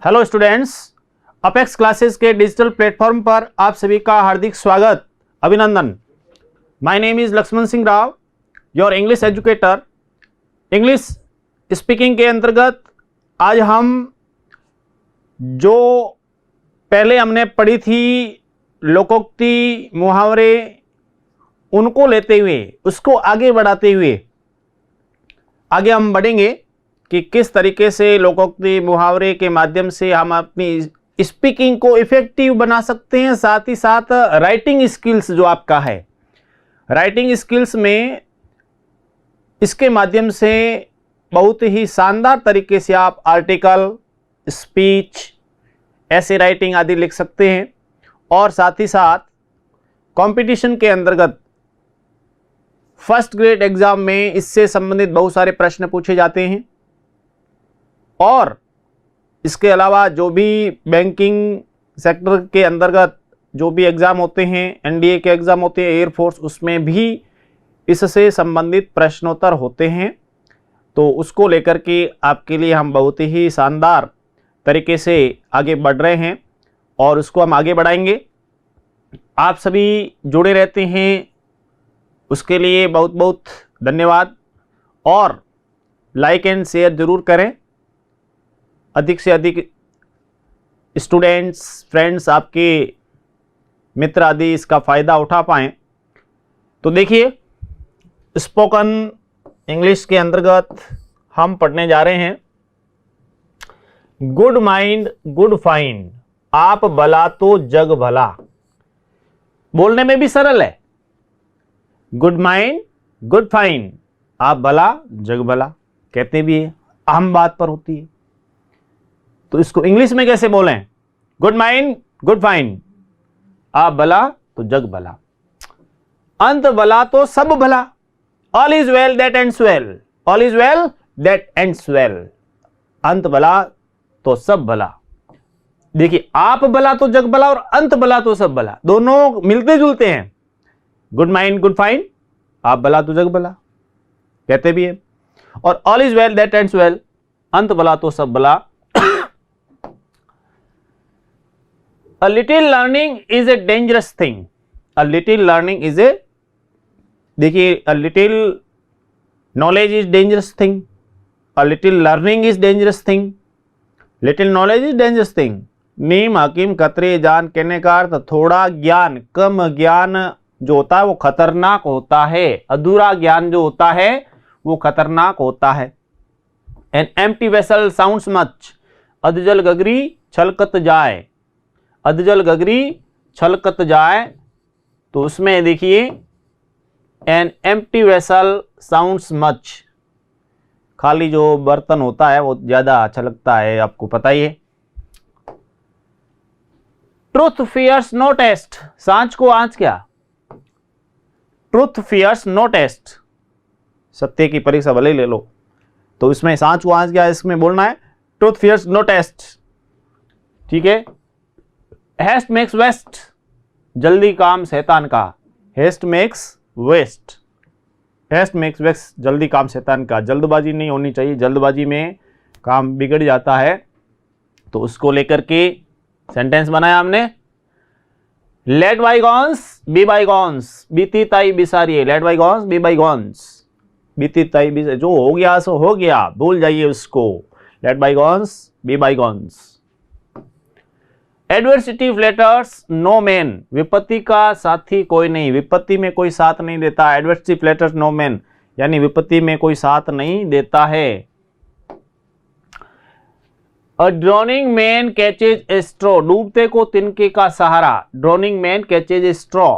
Hello students, Apex classes के digital platform पर आप सभी का हार्दिक स्वागत, अभिनंदन। My name is Lakshman Singh Rao, your English educator. English speaking के अंतर्गत आज हम जो पहले हमने पढ़ी थी लोकोक्ति, मुहावरे, उनको लेते हुए उसको आगे बढ़ाते हुए आगे हम बढ़ेंगे कि किस तरीके से लोकोक्ति, मुहावरे के माध्यम से हम अपनी स्पीकिंग को इफेक्टिव बना सकते हैं। साथ ही साथ राइटिंग स्किल्स जो आपका है, राइटिंग स्किल्स में इसके माध्यम से बहुत ही शानदार तरीके से आप आर्टिकल, स्पीच, ऐसे राइटिंग आदि लिख सकते हैं। और साथ ही साथ कंपटीशन के अंतर्गत फर्स्ट ग्रेड एग्जाम में इससे संबंधित बहुत सारे प्रश्न पूछे जाते हैं। और इसके अलावा जो भी बैंकिंग सेक्टर के अंतर्गत जो भी एग्ज़ाम होते हैं, एनडीए के एग्ज़ाम होते हैं, एयरफोर्स, उसमें भी इससे संबंधित प्रश्नोत्तर होते हैं। तो उसको लेकर के आपके लिए हम बहुत ही शानदार तरीके से आगे बढ़ रहे हैं और उसको हम आगे बढ़ाएंगे। आप सभी जुड़े रहते हैं, उसके लिए बहुत बहुत धन्यवाद। और लाइक एंड शेयर ज़रूर करें, अधिक से अधिक स्टूडेंट्स, फ्रेंड्स, आपके मित्र आदि इसका फ़ायदा उठा पाएँ। तो देखिए, स्पोकन इंग्लिश के अंतर्गत हम पढ़ने जा रहे हैं गुड माइंड गुड फाइंड, आप भला तो जग भला। बोलने में भी सरल है, गुड माइंड गुड फाइंड, आप भला जग भला। कहते भी है, अहम बात पर होती है। तो इसको इंग्लिश में कैसे बोलें? गुड माइंड गुड फाइंड, आप भला तो जग भला, अंत भला तो सब भला। All is well that ends well, all is well that ends well, अंत भला तो सब भला। देखिए, आप भला तो जग भला और अंत भला तो सब भला, दोनों मिलते जुलते हैं। गुड माइंड गुड फाइंड, आप भला तो जग भला, कहते भी है। और all is well that ends well, अंत भला तो सब भला। A little learning is a dangerous thing. A little learning is a, देखिए, a little knowledge is dangerous thing. A little learning is dangerous thing. Little knowledge is dangerous thing. नीम हकीम खतरे जान, कहने का अर्थ थोड़ा ज्ञान, कम ज्ञान जो होता है वो खतरनाक होता है। अधूरा ज्ञान जो होता है वो खतरनाक होता है। An empty vessel sounds much. अधजल गगरी छलकत जाए, अधजल गगरी छलकत जाए। तो उसमें देखिए, an empty vessel sounds much, खाली जो बर्तन होता है वो ज्यादा अच्छा लगता है, आपको पता ही है। ट्रूथ फियर्स नो टेस्ट, सांच को आंच क्या? ट्रूथ फियर्स नो टेस्ट, सत्य की परीक्षा भले ही ले लो। तो इसमें सांच को आंच क्या, इसमें बोलना है ट्रूथ फियर्स नो टेस्ट, ठीक है। हेस्ट मेक्स वेस्ट, जल्दी काम शैतान का। Haste makes waste, haste makes waste, जल्दी काम शैतान का। जल्दबाजी नहीं होनी चाहिए, जल्दबाजी में काम बिगड़ जाता है। तो उसको लेकर के सेंटेंस बनाया हमने। लेट बाईगॉन्स बी बाईगॉन्स, बीती ताई बिसारिए। लेट बाईगॉन्स बी बाईगॉन्स, बीती ताई बिसारिए, जो हो गया सो हो गया, भूल जाइए उसको। Let bygones be bygones. Adversity flatters no man, विपत्ति का साथी कोई नहीं, विपत्ति में कोई साथ नहीं देता। एडवर्सिटी फ्लैटर्स नो मैन, यानी विपत्ति में कोई साथ नहीं देता है। A drowning man catches a straw, डूबते को तिनके का सहारा। Drowning man catches a straw,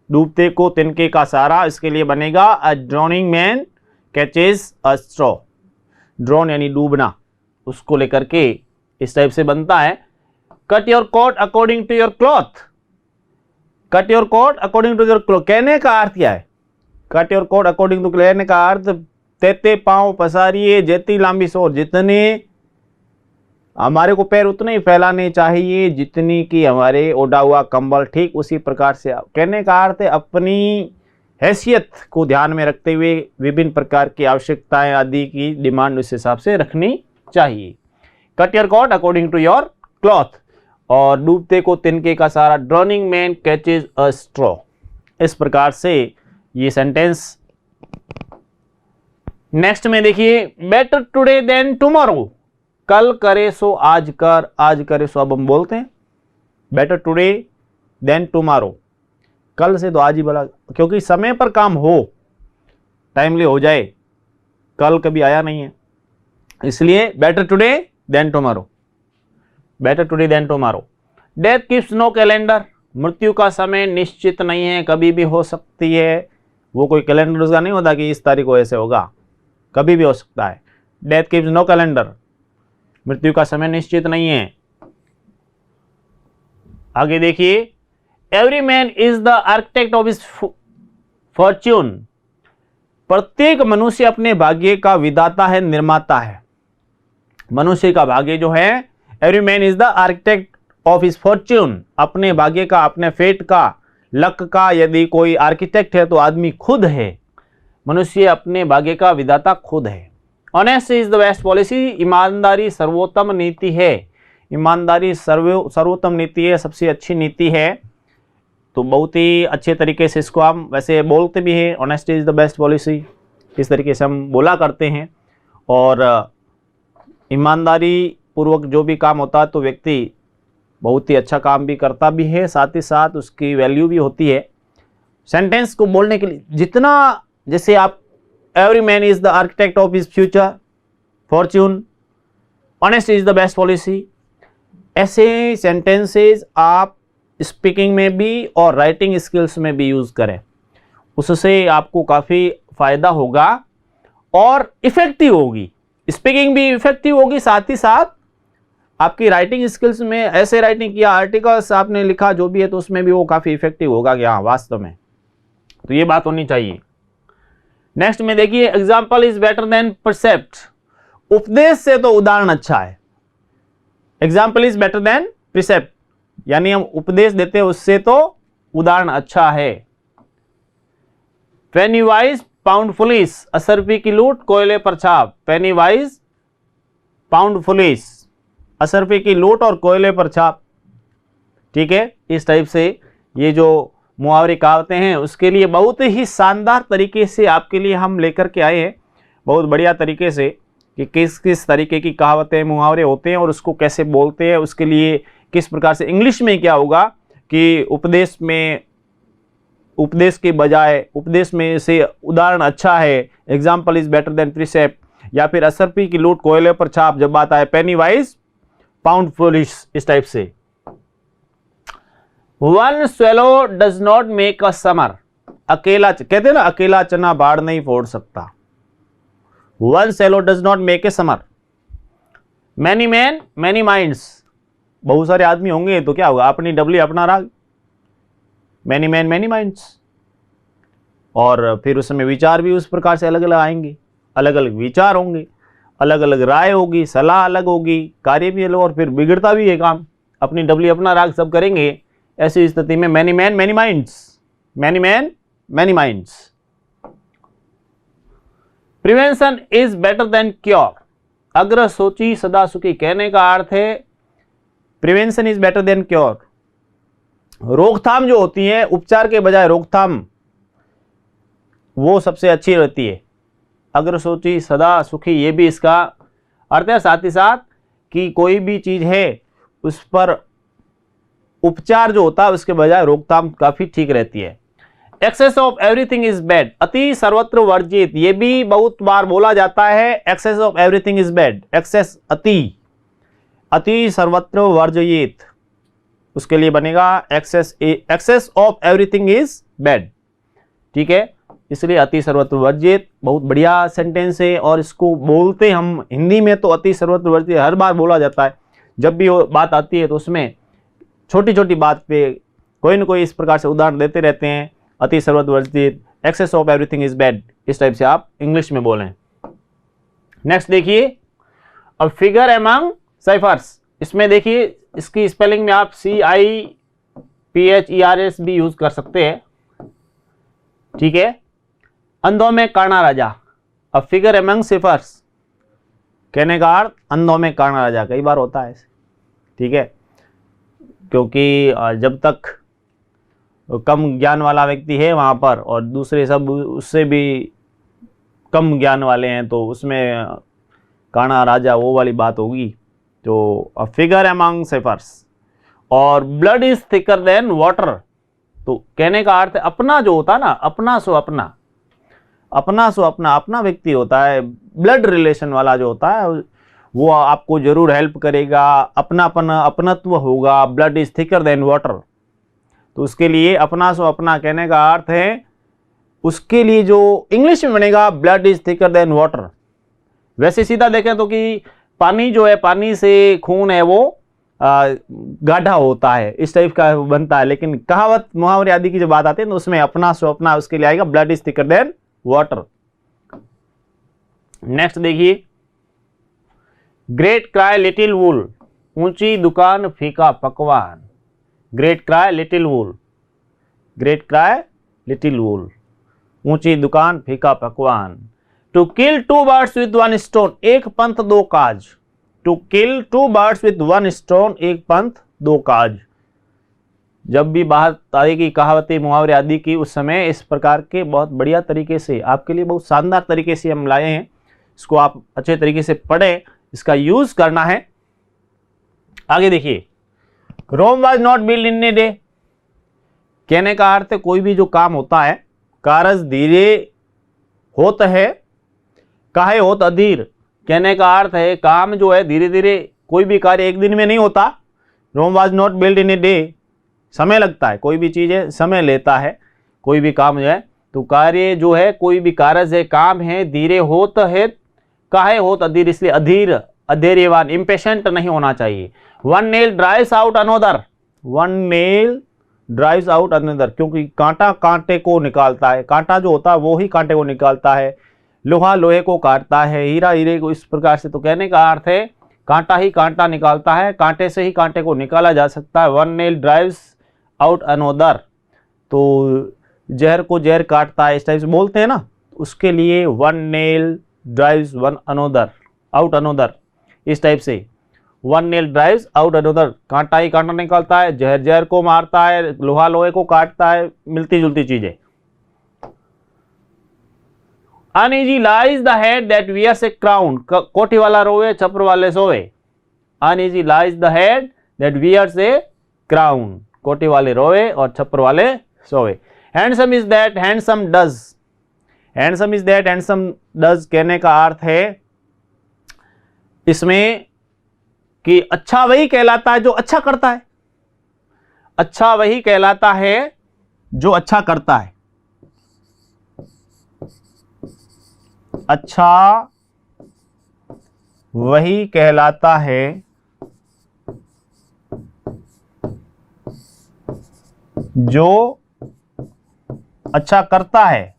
डूबते को तिनके का सहारा। इसके लिए बनेगा a drowning man catches a straw. Drown यानी डूबना, उसको लेकर के इस टाइप से बनता है। Cut your coat according to your cloth, cut your coat according to your cloth, कहने का अर्थ क्या है? Cut your coat according to, कहने का अर्थ तेते पांव पसारिए जेती लांबी सोर, जितने हमारे को पैर उतने ही फैलाने चाहिए जितनी कि हमारे ओढ़ा हुआ कंबल, ठीक उसी प्रकार से। कहने का अर्थ है अपनी हैसियत को ध्यान में रखते हुए विभिन्न प्रकार की आवश्यकताएं आदि की डिमांड उस हिसाब से रखनी चाहिए। Cut your coat according to your cloth. और डूबते को तिनके का सहारा, drowning man catches a straw. इस प्रकार से ये सेंटेंस। नेक्स्ट में देखिए, बेटर टुडे देन टुमारो, कल करे सो आज कर, आज करे सो अब हम बोलते हैं बेटर टुडे देन टुमारो, कल से तो आज ही भला, क्योंकि समय पर काम हो, टाइमली हो जाए, कल कभी आया नहीं है, इसलिए better today than tomorrow, better today than tomorrow. Death keeps no calendar, मृत्यु का समय निश्चित नहीं है, कभी भी हो सकती है, वो कोई कैलेंडर उसका नहीं होता कि इस तारीख को ऐसे होगा, कभी भी हो सकता है। डेथ कीप्स नो कैलेंडर, मृत्यु का समय निश्चित नहीं है। आगे देखिए, every man is the architect of his Fortune, प्रत्येक मनुष्य अपने भाग्य का विधाता है, निर्माता है। मनुष्य का भाग्य जो है, every man is the architect of his Fortune, अपने भाग्य का, अपने फेट का, लक का। यदि कोई आर्किटेक्ट है तो आदमी खुद है, मनुष्य अपने भाग्य का विधाता खुद है। Honesty is the best policy, ईमानदारी सर्वोत्तम नीति है, ईमानदारी सर्वोत्तम नीति है, सबसे अच्छी नीति है। तो बहुत ही अच्छे तरीके से इसको हम वैसे बोलते भी हैं, honesty is the best policy, इस तरीके से हम बोला करते हैं। और ईमानदारी पूर्वक जो भी काम होता है तो व्यक्ति बहुत ही अच्छा काम भी करता भी है, साथ ही साथ उसकी वैल्यू भी होती है। सेंटेंस को बोलने के लिए जितना, जैसे आप every man is the architect of his future Fortune, honest is the best policy, ऐसे सेंटेंसेस आप स्पीकिंग में भी और राइटिंग स्किल्स में भी यूज करें, उससे आपको काफ़ी फायदा होगा और इफेक्टिव होगी। स्पीकिंग भी इफेक्टिव होगी, साथ ही साथ आपकी राइटिंग स्किल्स में, ऐसे राइटिंग किया, आर्टिकल्स आपने लिखा जो भी है, तो उसमें भी वो काफ़ी इफेक्टिव होगा क्या वास्तव में, तो ये बात होनी चाहिए। नेक्स्ट में देखिए, example is better than precept, उपदेश से तो उदाहरण अच्छा है। Example is better than precept, यानी हम उपदेश देते हैं उससे तो उदाहरण अच्छा है। पेनी वाइज पाउंड फुलिस, असरफी की लूट कोयले पर छाप, पेनी वाइज पाउंड फुलिस, असरफी की लूट और कोयले पर छाप। ठीक है, इस टाइप से ये जो मुहावरे कहावतें हैं उसके लिए बहुत ही शानदार तरीके से आपके लिए हम लेकर के आए हैं, बहुत बढ़िया तरीके से, कि किस किस तरीके की कहावतें मुहावरे होते हैं और उसको कैसे बोलते हैं, उसके लिए किस प्रकार से इंग्लिश में क्या होगा कि उपदेश में, उपदेश के बजाय उपदेश में से उदाहरण अच्छा है, example is better than precept, या फिर असरफी की लूट कोयले पर छाप जब बात आए, पेनी वाइज पाउंड फुलिश, इस टाइप से। One swallow does not make a summer, अकेला, कहते हैं ना अकेला चना बाढ़ नहीं फोड़ सकता। One swallow does not make a summer, many man many minds, बहुत सारे आदमी होंगे तो क्या होगा, अपनी डबली अपना राग, मैनी मैन मैनी माइंड्स। और फिर उसमें विचार भी उस प्रकार से अलग अलग आएंगे, अलग अलग विचार होंगे, अलग अलग राय होगी, सलाह अलग होगी, कार्य भी अलग, और फिर बिगड़ता भी है काम, अपनी डबली अपना राग सब करेंगे। ऐसी स्थिति में many man many minds, many man many minds. Prevention is better than cure, अग्र सोची सदा सुखी, कहने का अर्थ है prevention is better than cure, रोकथाम जो होती है, उपचार के बजाय रोकथाम, वो सबसे अच्छी रहती है। अग्र सोची सदा सुखी, ये भी इसका अर्थ है। साथ ही साथ कि कोई भी चीज है उस पर उपचार जो होता है उसके बजाय रोकथाम काफी ठीक रहती है। Excess of everything is bad, अति सर्वत्र वर्जित, ये भी बहुत बार बोला जाता है। Excess of everything is bad, excess अति, अति सर्वत्र वर्जित, उसके लिए बनेगा excess of everything is bad. ठीक है, इसलिए अति सर्वत्र वर्जित बहुत बढ़िया सेंटेंस है, और इसको बोलते हम हिंदी में तो अति सर्वत्र वर्जित हर बार बोला जाता है। जब भी वो बात आती है तो उसमें छोटी छोटी बात पे कोई ना कोई इस प्रकार से उदाहरण देते रहते हैं। अति सर्वत्र वर्जित, excess of everything is bad, इस टाइप से आप इंग्लिश में बोलें। नेक्स्ट देखिए, अब फिगर एमंग साइफर्स, इसमें देखिए इसकी स्पेलिंग में आप CIPHERS भी यूज कर सकते हैं। ठीक है, अंधों में काना राजा, अब फिगर एमंग सिफर्स, कहने का अर्थ अंधों में काना राजा, कई बार होता है ऐसे, ठीक है, क्योंकि जब तक कम ज्ञान वाला व्यक्ति है वहाँ पर और दूसरे सब उससे भी कम ज्ञान वाले हैं तो उसमें काना राजा वो वाली बात होगी। तो अ फिगर अमंग सेफर्स और blood is thicker than water, तो कहने का अर्थ अपना जो होता है ना, अपना सो अपना, अपना सो अपना, अपना व्यक्ति होता है, ब्लड रिलेशन वाला जो होता है वो आपको जरूर हेल्प करेगा, अपनापन अपनत्व होगा, blood is thicker than water. तो उसके लिए अपना सो अपना कहने का अर्थ है, उसके लिए जो इंग्लिश में बनेगा blood is thicker than water. वैसे सीधा देखें तो कि पानी जो है, पानी से खून है वो गाढ़ा होता है, इस टाइप का बनता है, लेकिन कहावत मुहावरे आदि की जो बात आती है तो उसमें अपना सो अपना, उसके लिए आएगा blood is thicker than water. Next देखिए, ग्रेट क्राई लिटिल वूल, ऊंची दुकान फीका पकवान। Great cry little wool, great cry little wool, ऊंची दुकान फीका पकवान। To kill two birds with one stone, एक पंथ दो काज। To kill two birds with one stone, एक पंथ दो काज। जब भी बात आएगी कहावतें मुहावरे आदि की, उस समय इस प्रकार के बहुत बढ़िया तरीके से आपके लिए बहुत शानदार तरीके से हम लाए हैं, इसको आप अच्छे तरीके से पढ़ें, इसका यूज करना है। आगे देखिए, Rome was not build in a day, कहने का अर्थ है कोई भी जो काम होता है कारज धीरे होत है, काहे होत अधीर। कहने का अर्थ है काम जो है धीरे धीरे, कोई भी कार्य एक दिन में नहीं होता। Rome was not build in a day, समय लगता है, कोई भी चीज़ है समय लेता है, कोई भी काम जो है, तो कार्य जो है कोई भी कारज है काम है धीरे होत है, काहे होत अधीर, इसलिए अधीर अधैर्यवान इम्पेशेंट नहीं होना चाहिए। One nail drives out another, one nail drives out another, क्योंकि कांटा कांटे को निकालता है, कांटा जो होता है वो ही कांटे को निकालता है, लोहा लोहे को काटता है, हीरा हीरे को, इस प्रकार से। तो कहने का अर्थ है कांटा ही कांटा निकालता है, कांटे से ही कांटे को निकाला जा सकता है। One nail drives out another, तो जहर को जहर काटता है, इस टाइप से बोलते हैं ना, उसके लिए one nail drives one another out another, इस टाइप से। One nail drives out another, कांटा ही कांटा निकालता है, जहर जहर को मारता है, लोहा लोहे को काटता है, मिलती जुलती चीजें। Uneasy lies the head that wears a crown, कोठी वाला रोवे छप्पर वाले सोवे। Uneasy lies the head that wears a crown, कोठी वाले रोवे और छप्पर वाले सोवे। Handsome is that handsome does, handsome is that handsome does, कहने का अर्थ है इसमें कि अच्छा वही कहलाता है जो अच्छा करता है, अच्छा वही कहलाता है जो अच्छा करता है, अच्छा वही कहलाता है जो अच्छा करता है,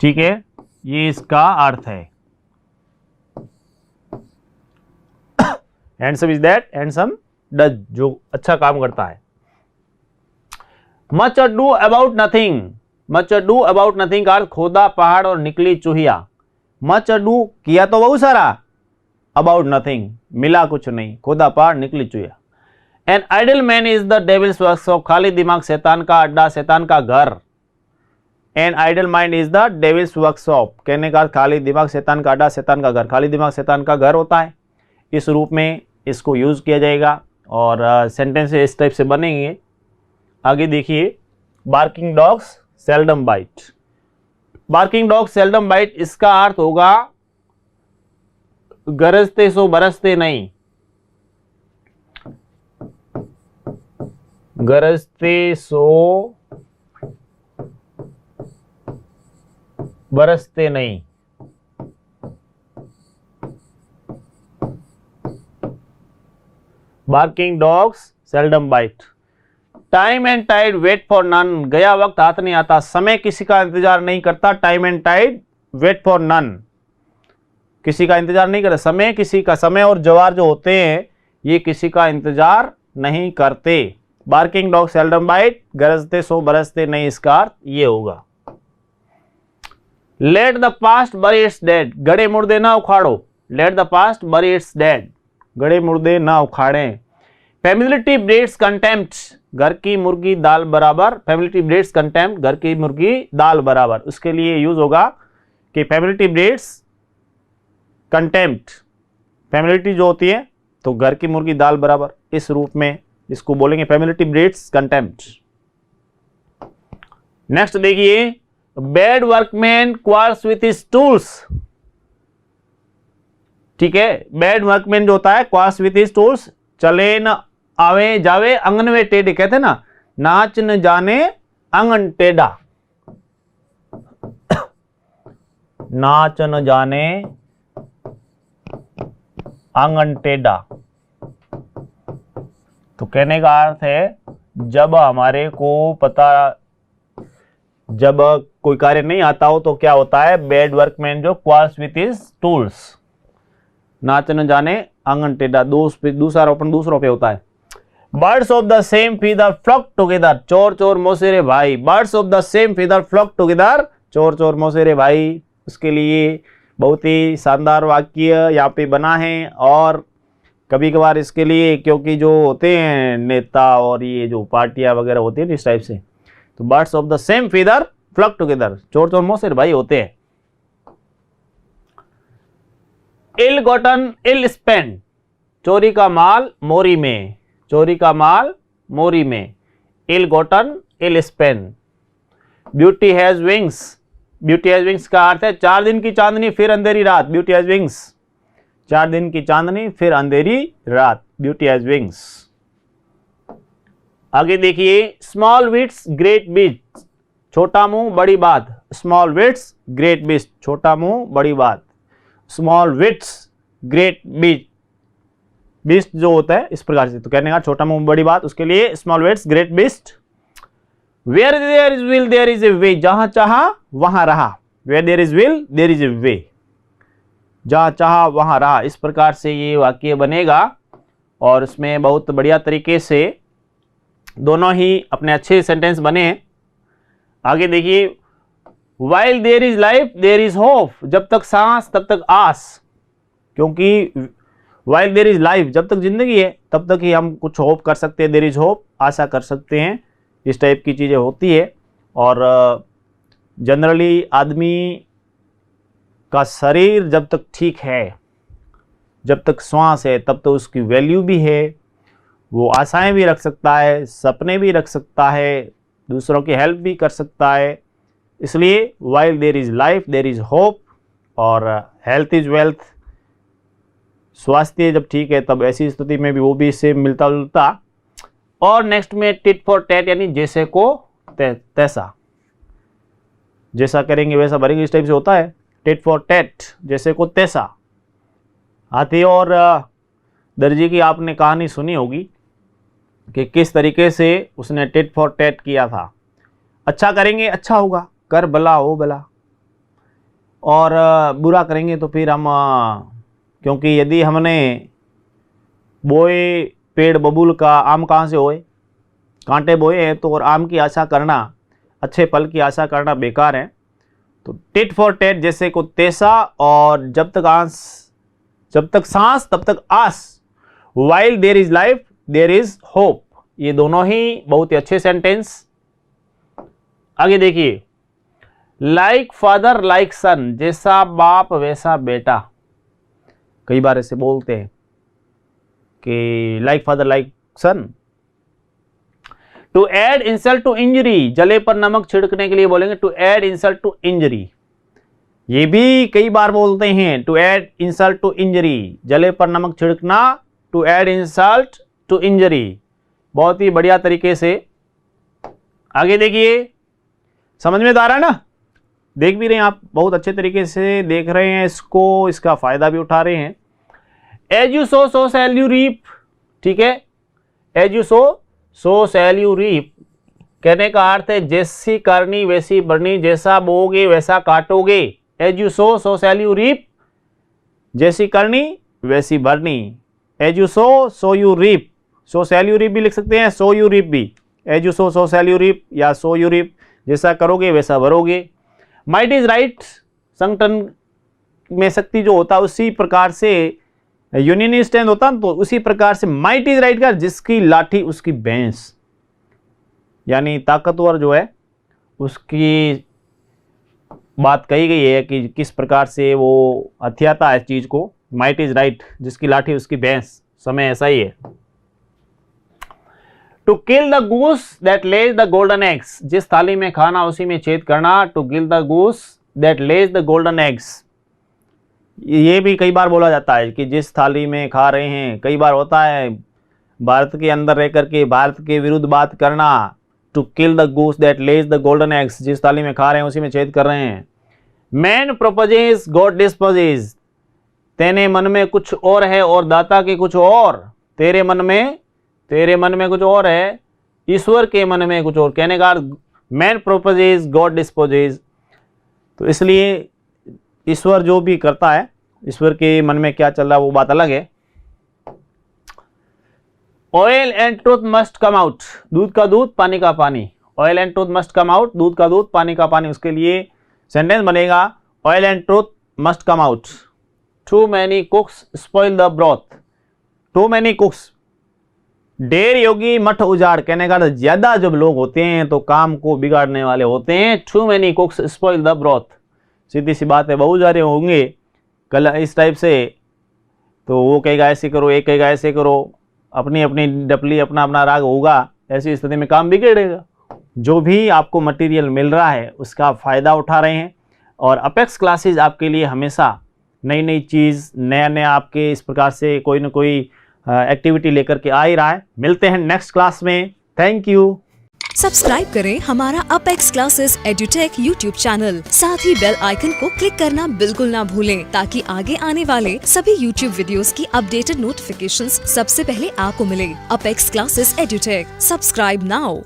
ठीक है, ये इसका अर्थ है। Handsome is that handsome does, जो अच्छा काम करता है। Much ado about nothing, much ado about nothing का अर्थ खोदा पहाड़ और निकली चूहिया। मच अडू किया तो बहुत सारा, अबाउट नथिंग मिला कुछ नहीं, खोदा पहाड़ निकली चूहिया। An idle man is the devil's workshop, खाली दिमाग शैतान का अड्डा, शैतान का घर। An idle mind is the devil's workshop, कहने का खाली दिमाग शैतान का अड्डा, शैतान का घर, खाली दिमाग शैतान का घर होता है। इस रूप में इसको यूज किया जाएगा और सेंटेंस इस टाइप से बनेंगे। आगे देखिए, barking dogs seldom bite, barking dog seldom bite, इसका अर्थ होगा गरजते सो बरसते नहीं, गरजते सो बरसते नहीं। Barking dogs seldom bite. Time and tide wait for none, गया वक्त हाथ नहीं आता, समय किसी का इंतजार नहीं करता। Time and tide wait for none, किसी का इंतजार नहीं करता, समय किसी का, समय और जवार जो होते हैं ये किसी का इंतजार नहीं करते। बार्किंग डॉग सेल्डम बाइट, गरजते सो बरसते नहीं, इसका अर्थ ये होगा। लेट द पास्ट बरी इट्स डेड, गड़े मुर्दे ना उखाड़ो, लेट द पास्ट बरी इट्स डेड, गड़े मुर्दे ना उखाड़ें। फैमिलिटी ब्रीड्स कंटेम्प्ट, घर की मुर्गी दाल बराबर, फैमिलिटी ब्रीड्स कंटेम्प्ट, घर की मुर्गी दाल बराबर, उसके लिए यूज होगा कि फैमिलिटी ब्रीड्स कंटेम्प्ट, फैमिलिटी जो होती है तो घर की मुर्गी दाल बराबर, इस रूप में इसको बोलेंगे फैमिलिटी ब्रीड्स कंटेम्प्ट। नेक्स्ट देखिए, bad workman quartz with his tools, ठीक है, बैड वर्कमैन जो होता है क्वार्स विथ हिज टूल्स, चले न आवे जावे अंगन वे टेढ़े, कहते ना, नाच न जाने आंगन टेढ़ा, नाच न जाने आंगन टेढ़ा। तो कहने का अर्थ है जब हमारे को पता, जब कोई कार्य नहीं आता हो तो क्या होता है, बैड वर्कमैन जो क्वार्स विथ हिज टूल्स, नाच न जाने आंगन टेढ़ा, दूसरा रोपण दूसरों पे होता है। Birds of the same feather flock together, चोर चोर मौसेरे भाई, birds of the same feather flock together, चोर चोर मौसेरे भाई, उसके लिए बहुत ही शानदार वाक्य यहाँ पे बना है। और कभी कभार इसके लिए, क्योंकि जो होते हैं नेता और ये जो पार्टियां वगैरह होती है इस टाइप से, तो birds of the same feather flock together, चोर चोर मौसेरे भाई होते हैं। इल गॉटन इल स्पेंड, चोरी का माल मोरी में, चोरी का माल मोरी में, ill gotten ill spent. Beauty has wings, beauty has wings का अर्थ है 4 दिन की चांदनी फिर अंधेरी रात, ब्यूटी हैज विंग्स, 4 दिन की चांदनी फिर अंधेरी रात, ब्यूटी हैज विंग्स। आगे देखिए, स्मॉल विट्स ग्रेट बीस्ट, छोटा मुंह बड़ी बात, स्मॉल विट्स ग्रेट बीस्ट, छोटा मुंह बड़ी बात, small wits great beast, beast जो होता है इस प्रकार से, तो कहने का छोटा मुंह बड़ी बात, उसके लिए small wits great beast. Where there is will there is a way, जहां चाहा वहां रहा, where there is will there is a way, जहां चाहा वहां रहा, इस प्रकार से ये वाक्य बनेगा। और इसमें बहुत बढ़िया तरीके से दोनों ही अपने अच्छे सेंटेंस बने हैं। आगे देखिए, while there is life there is hope, जब तक सांस तब तक आस, क्योंकि वाइल देयर इज लाइफ, जब तक जिंदगी है तब तक ही हम कुछ होप कर सकते हैं, देयर इज होप, आशा कर सकते हैं, इस टाइप की चीज़ें होती है। और जनरली आदमी का शरीर जब तक ठीक है, जब तक श्वास है, तब तो उसकी वैल्यू भी है, वो आशाएं भी रख सकता है, सपने भी रख सकता है, दूसरों की हेल्प भी कर सकता है। इसलिए while there is life there is hope, और हेल्थ इज वेल्थ, स्वास्थ्य जब ठीक है तब ऐसी स्थिति में भी वो भी इससे मिलता जुलता। और नेक्स्ट में टिट फॉर टैट, यानी जैसे को तैसा, जैसा करेंगे वैसा भरेंगे, इस टाइप से होता है। टिट फॉर टैट, जैसे को तैसा। हाथी और दर्जी की आपने कहानी सुनी होगी कि किस तरीके से उसने टिट फॉर टैट किया था। अच्छा करेंगे अच्छा होगा, कर भला हो भला, और बुरा करेंगे तो फिर हम, क्योंकि यदि हमने बोए पेड़ बबूल का, आम कहाँ से होए, कांटे बोए हैं, तो और आम की आशा करना, अच्छे फल की आशा करना बेकार है। तो टिट फॉर टैट, जैसे को तैसा, और जब तक सांस तब तक आस, while there is life there is hope, ये दोनों ही बहुत ही अच्छे सेंटेंस। आगे देखिए, लाइक फादर लाइक सन, जैसा बाप वैसा बेटा, कई बार ऐसे बोलते हैं कि like father like son. To add insult to injury, जले पर नमक छिड़कने के लिए बोलेंगे to add insult to injury, ये भी कई बार बोलते हैं, to add insult to injury, जले पर नमक छिड़कना, to add insult to injury, बहुत ही बढ़िया तरीके से। आगे देखिए, समझ में आ रहा है ना, देख भी रहे हैं आप, बहुत अच्छे तरीके से देख रहे हैं इसको, इसका फायदा भी उठा रहे हैं। As you sow so shall you reap, ठीक है, as you sow shall you reap, कहने का अर्थ है जैसी करनी वैसी भरनी, जैसा बोगे वैसा काटोगे। As you sow shall you reap, जैसी करनी वैसी भरनी। As you sow you reap, so shall you reap भी लिख सकते हैं, सो यू रीप भी, as you sow shall you reap या सो यू रीप, जैसा करोगे वैसा भरोगे। माइट इज राइट, संगठन में शक्ति जो होता है उसी प्रकार से यूनियन स्ट्रेंथ होता है, तो उसी प्रकार से माइट इज राइट का जिसकी लाठी उसकी भैंस, यानी ताकतवर जो है उसकी बात कही गई है कि किस प्रकार से वो हथियाता है चीज को। माइट इज राइट जिसकी लाठी उसकी भैंस, समय ऐसा ही है। To kill the goose that lays the golden eggs, जिस थाली में खाना उसी में छेद करना। To kill the goose that lays the golden eggs, ये भी कई बार बोला जाता है कि जिस थाली में खा रहे हैं, कई बार होता है भारत के अंदर रह करके भारत के विरुद्ध बात करना। To kill the goose that lays the golden eggs, जिस थाली में खा रहे हैं उसी में छेद कर रहे हैं। मैन प्रोपोजेस गॉड डिस्पोजेस, तेने मन में कुछ और है और दाता के कुछ और। तेरे मन में कुछ और है, ईश्वर के मन में कुछ और। कहने का मैन प्रोपोजेस गॉड डिस्पोजेस, तो इसलिए ईश्वर जो भी करता है, ईश्वर के मन में क्या चल रहा है वो बात अलग है। Oil and truth must come out, दूध का दूध पानी का पानी। Oil and truth must come out, दूध का दूध पानी का पानी। उसके लिए सेंटेंस बनेगा oil and truth must come out. Too many cooks spoil the broth, too many cooks ढेर योगी मठ उजाड़। कहने का ज्यादा जब लोग होते हैं तो काम को बिगाड़ने वाले होते हैं। Too many cooks spoil the broth, सीधी सी बात है, बहुत सारे होंगे कल इस टाइप से, तो वो कहेगा ऐसे करो, एक कहेगा ऐसे करो, अपनी अपनी डपली अपना अपना राग होगा, ऐसी स्थिति में काम बिगड़ेगा। जो भी आपको मटेरियल मिल रहा है उसका फ़ायदा उठा रहे हैं, और अपेक्स क्लासेस आपके लिए हमेशा नई नई चीज़, नया नया आपके इस प्रकार से कोई ना कोई एक्टिविटी लेकर के आ ही रहा है। मिलते हैं नेक्स्ट क्लास में, थैंक यू। सब्सक्राइब करें हमारा apex classes edutech YouTube channel, साथ ही बेल आइकन को क्लिक करना बिल्कुल ना भूलें, ताकि आगे आने वाले सभी यूट्यूब वीडियोस की अपडेटेड नोटिफिकेशंस सबसे पहले आपको मिले। Apex classes edutech, subscribe now.